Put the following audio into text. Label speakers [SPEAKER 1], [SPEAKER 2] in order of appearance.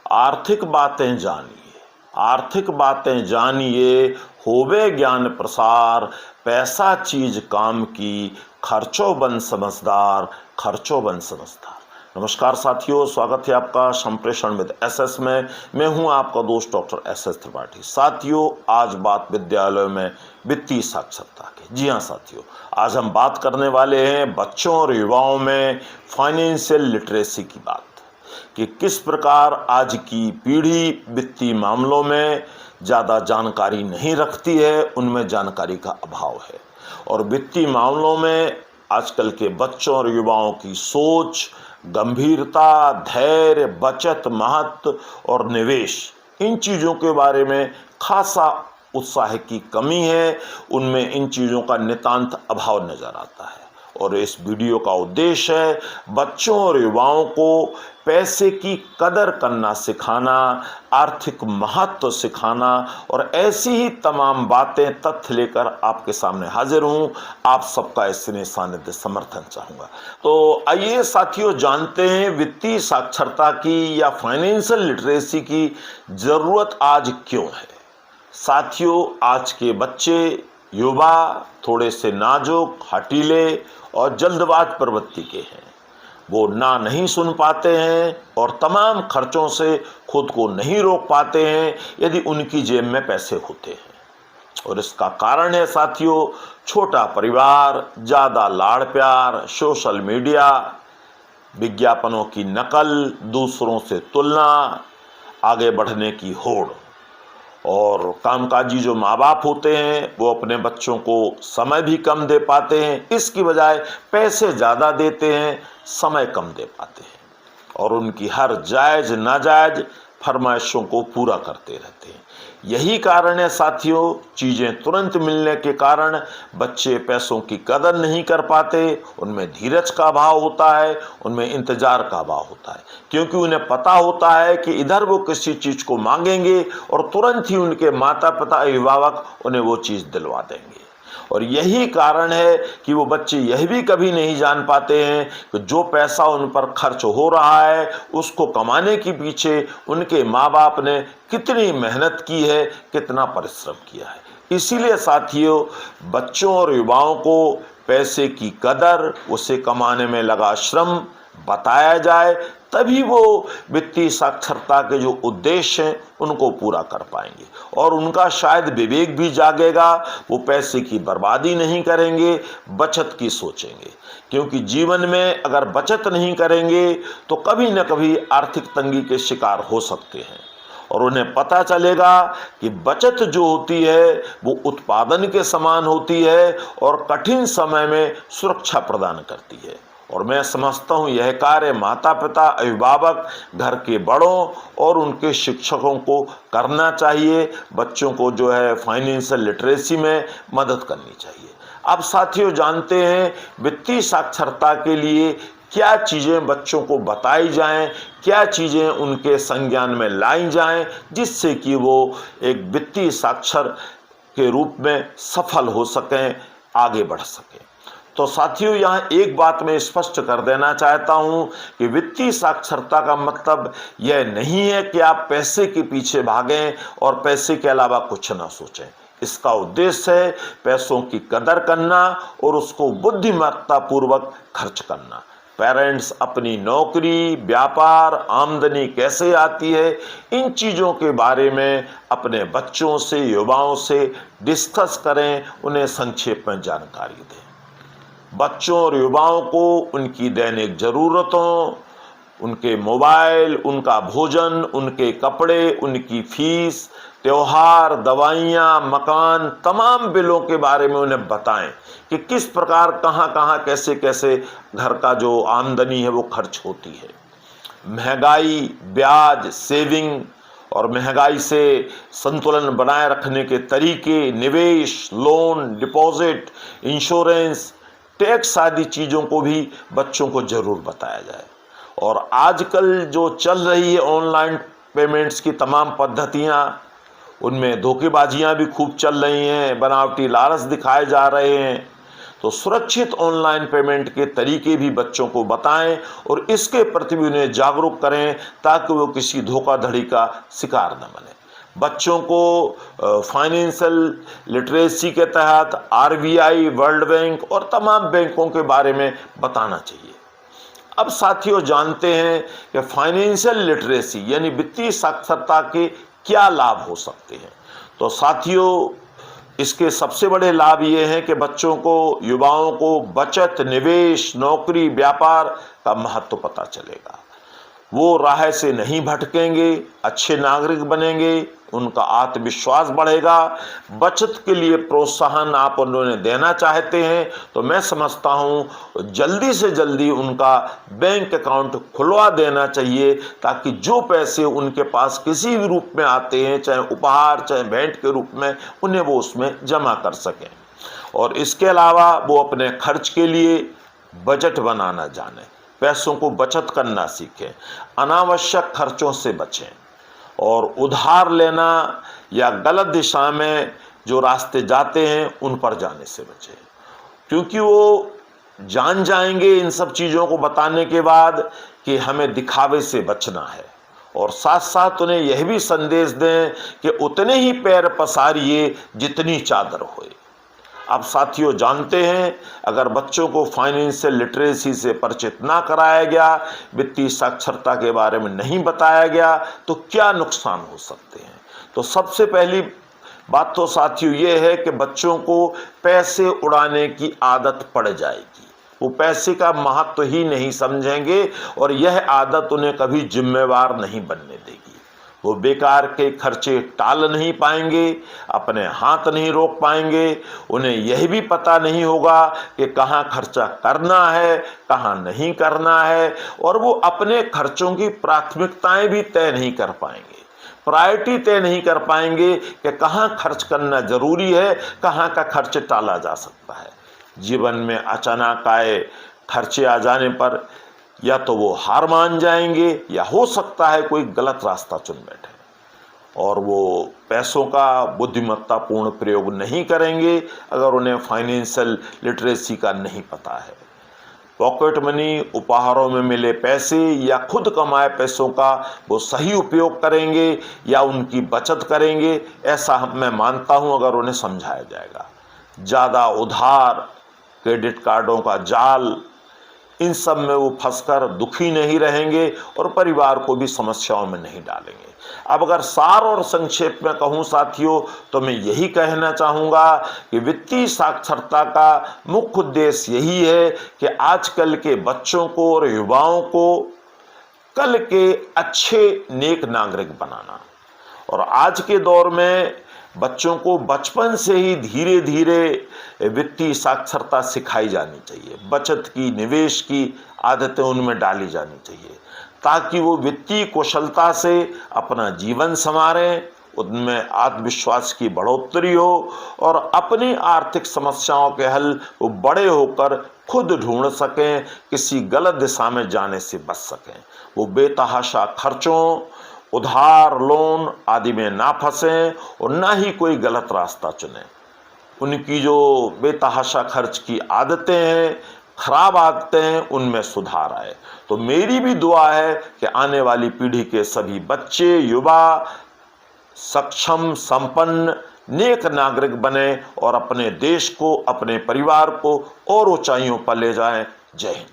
[SPEAKER 1] आर्थिक बातें जानिए, आर्थिक बातें जानिए, होवे ज्ञान प्रसार, पैसा चीज काम की, खर्चो बन समझदार, खर्चो बन समझदार। नमस्कार साथियों, स्वागत है आपका संप्रेषण विद एसएस में। मैं हूं आपका दोस्त डॉक्टर एसएस त्रिपाठी। साथियों, आज बात विद्यालयों में वित्तीय साक्षरता की। जी हाँ साथियों, आज हम बात करने वाले हैं बच्चों और युवाओं में फाइनेंशियल लिटरेसी की बात, कि किस प्रकार आज की पीढ़ी वित्तीय मामलों में ज़्यादा जानकारी नहीं रखती है, उनमें जानकारी का अभाव है। और वित्तीय मामलों में आजकल के बच्चों और युवाओं की सोच, गंभीरता, धैर्य, बचत, महत्व और निवेश, इन चीज़ों के बारे में खासा उत्साह की कमी है। उनमें इन चीज़ों का नितांत अभाव नज़र आता है। और इस वीडियो का उद्देश्य है बच्चों और युवाओं को पैसे की कदर करना सिखाना, आर्थिक महत्व सिखाना, और ऐसी ही तमाम बातें, तथ्य लेकर आपके सामने हाजिर हूँ। आप सबका इसमें सानिध्य समर्थन चाहूँगा। तो आइए साथियों, जानते हैं वित्तीय साक्षरता की या फाइनेंशियल लिटरेसी की ज़रूरत आज क्यों है। साथियों, आज के बच्चे, युवा थोड़े से नाजुक, हटीले और जल्दबाज प्रवृत्ति के हैं। वो ना नहीं सुन पाते हैं और तमाम खर्चों से खुद को नहीं रोक पाते हैं यदि उनकी जेब में पैसे होते हैं। और इसका कारण है साथियों, छोटा परिवार, ज़्यादा लाड़ प्यार, सोशल मीडिया, विज्ञापनों की नकल, दूसरों से तुलना, आगे बढ़ने की होड़। और कामकाजी जो माँ बाप होते हैं वो अपने बच्चों को समय भी कम दे पाते हैं, इसकी बजाय पैसे ज़्यादा देते हैं, समय कम दे पाते हैं, और उनकी हर जायज़ नाजायज़ फरमाइशों को पूरा करते रहते हैं। यही कारण है साथियों, चीज़ें तुरंत मिलने के कारण बच्चे पैसों की कदर नहीं कर पाते। उनमें धीरज का अभाव होता है, उनमें इंतजार का अभाव होता है, क्योंकि उन्हें पता होता है कि इधर वो किसी चीज़ को मांगेंगे और तुरंत ही उनके माता पिता, अभिभावक उन्हें वो चीज़ दिलवा देंगे। और यही कारण है कि वो बच्चे यह भी कभी नहीं जान पाते हैं कि जो पैसा उन पर खर्च हो रहा है उसको कमाने के पीछे उनके माँ बाप ने कितनी मेहनत की है, कितना परिश्रम किया है। इसीलिए साथियों, बच्चों और युवाओं को पैसे की कदर, उसे कमाने में लगा श्रम बताया जाए, तभी वो वित्तीय साक्षरता के जो उद्देश्य हैं उनको पूरा कर पाएंगे, और उनका शायद विवेक भी जागेगा। वो पैसे की बर्बादी नहीं करेंगे, बचत की सोचेंगे। क्योंकि जीवन में अगर बचत नहीं करेंगे तो कभी न कभी आर्थिक तंगी के शिकार हो सकते हैं। और उन्हें पता चलेगा कि बचत जो होती है वो उत्पादन के समान होती है और कठिन समय में सुरक्षा प्रदान करती है। और मैं समझता हूँ यह कार्य माता पिता, अभिभावक, घर के बड़ों और उनके शिक्षकों को करना चाहिए। बच्चों को जो है फाइनेंशियल लिटरेसी में मदद करनी चाहिए। अब साथियों, जानते हैं वित्तीय साक्षरता के लिए क्या चीज़ें बच्चों को बताई जाएं, क्या चीज़ें उनके संज्ञान में लाई जाएं, जिससे कि वो एक वित्तीय साक्षर के रूप में सफल हो सकें, आगे बढ़ सकें। तो साथियों, यहाँ एक बात मैं स्पष्ट कर देना चाहता हूँ कि वित्तीय साक्षरता का मतलब यह नहीं है कि आप पैसे के पीछे भागें और पैसे के अलावा कुछ ना सोचें। इसका उद्देश्य है पैसों की कदर करना और उसको बुद्धिमत्तापूर्वक खर्च करना। पेरेंट्स अपनी नौकरी, व्यापार, आमदनी कैसे आती है, इन चीज़ों के बारे में अपने बच्चों से, युवाओं से डिस्कस करें, उन्हें संक्षेप में जानकारी दें। बच्चों और युवाओं को उनकी दैनिक ज़रूरतों, उनके मोबाइल, उनका भोजन, उनके कपड़े, उनकी फीस, त्योहार, दवाइयाँ, मकान, तमाम बिलों के बारे में उन्हें बताएं कि किस प्रकार, कहाँ कहाँ, कैसे कैसे घर का जो आमदनी है वो खर्च होती है। महंगाई, ब्याज, सेविंग और महंगाई से संतुलन बनाए रखने के तरीके, निवेश, लोन, डिपॉजिट, इंश्योरेंस, टैक्स आदि चीज़ों को भी बच्चों को ज़रूर बताया जाए। और आजकल जो चल रही है ऑनलाइन पेमेंट्स की तमाम पद्धतियाँ, उनमें धोखेबाजियाँ भी खूब चल रही हैं, बनावटी लालच दिखाए जा रहे हैं। तो सुरक्षित ऑनलाइन पेमेंट के तरीके भी बच्चों को बताएं और इसके प्रति भी उन्हें जागरूक करें ताकि वो किसी धोखाधड़ी का शिकार न बने। बच्चों को फाइनेंशियल लिटरेसी के तहत आरबीआई, वर्ल्ड बैंक और तमाम बैंकों के बारे में बताना चाहिए। अब साथियों जानते हैं कि फाइनेंशियल लिटरेसी यानी वित्तीय साक्षरता के क्या लाभ हो सकते हैं। तो साथियों इसके सबसे बड़े लाभ ये हैं कि बच्चों को, युवाओं को बचत, निवेश, नौकरी, व्यापार का महत्व पता चलेगा। वो राह से नहीं भटकेंगे, अच्छे नागरिक बनेंगे, उनका आत्मविश्वास बढ़ेगा। बचत के लिए प्रोत्साहन आप उन्हें देना चाहते हैं तो मैं समझता हूँ जल्दी से जल्दी उनका बैंक अकाउंट खुलवा देना चाहिए ताकि जो पैसे उनके पास किसी भी रूप में आते हैं, चाहे उपहार चाहे भेंट के रूप में, उन्हें वो उसमें जमा कर सकें। और इसके अलावा वो अपने खर्च के लिए बजट बनाना जाने, पैसों को बचत करना सीखें, अनावश्यक खर्चों से बचें और उधार लेना या गलत दिशा में जो रास्ते जाते हैं उन पर जाने से बचें, क्योंकि वो जान जाएंगे इन सब चीज़ों को बताने के बाद कि हमें दिखावे से बचना है। और साथ साथ उन्हें यह भी संदेश दें कि उतने ही पैर पसारिए जितनी चादर होए। अब साथियों जानते हैं अगर बच्चों को फाइनेंशियल लिटरेसी से परिचित ना कराया गया, वित्तीय साक्षरता के बारे में नहीं बताया गया तो क्या नुकसान हो सकते हैं। तो सबसे पहली बात तो साथियों ये है कि बच्चों को पैसे उड़ाने की आदत पड़ जाएगी। वो पैसे का महत्व ही नहीं समझेंगे और यह आदत उन्हें कभी जिम्मेवार नहीं बनने देगी। वो बेकार के खर्चे टाल नहीं पाएंगे, अपने हाथ नहीं रोक पाएंगे, उन्हें यह भी पता नहीं होगा कि कहाँ खर्चा करना है, कहाँ नहीं करना है, और वो अपने खर्चों की प्राथमिकताएं भी तय नहीं कर पाएंगे, प्रायोरिटी तय नहीं कर पाएंगे कि कहाँ खर्च करना जरूरी है, कहाँ का खर्च टाला जा सकता है। जीवन में अचानक आए खर्चे आ जाने पर या तो वो हार मान जाएंगे या हो सकता है कोई गलत रास्ता चुन बैठे और वो पैसों का बुद्धिमत्तापूर्ण प्रयोग नहीं करेंगे अगर उन्हें फाइनेंशियल लिटरेसी का नहीं पता है। पॉकेट मनी, उपहारों में मिले पैसे या खुद कमाए पैसों का वो सही उपयोग करेंगे या उनकी बचत करेंगे, ऐसा मैं मानता हूं अगर उन्हें समझाया जाएगा। ज़्यादा उधार, क्रेडिट कार्डों का जाल, इन सब में वो फंसकर दुखी नहीं रहेंगे और परिवार को भी समस्याओं में नहीं डालेंगे। अब अगर सार और संक्षेप में कहूँ साथियों तो मैं यही कहना चाहूँगा कि वित्तीय साक्षरता का मुख्य उद्देश्य यही है कि आजकल के बच्चों को और युवाओं को कल के अच्छे नेक नागरिक बनाना। और आज के दौर में बच्चों को बचपन से ही धीरे धीरे वित्तीय साक्षरता सिखाई जानी चाहिए, बचत की, निवेश की आदतें उनमें डाली जानी चाहिए ताकि वो वित्तीय कुशलता से अपना जीवन संवारें, उनमें आत्मविश्वास की बढ़ोतरी हो और अपनी आर्थिक समस्याओं के हल वो बड़े होकर खुद ढूंढ सकें, किसी गलत दिशा में जाने से बच सकें। वो बेतहाशा खर्चों, उधार, लोन आदि में ना फंसें और ना ही कोई गलत रास्ता चुनें। उनकी जो बेतहाशा खर्च की आदतें हैं, खराब आदतें हैं, उनमें सुधार आए। तो मेरी भी दुआ है कि आने वाली पीढ़ी के सभी बच्चे, युवा सक्षम, संपन्न, नेक नागरिक बने और अपने देश को, अपने परिवार को और ऊंचाइयों पर ले जाएं। जय हिंद।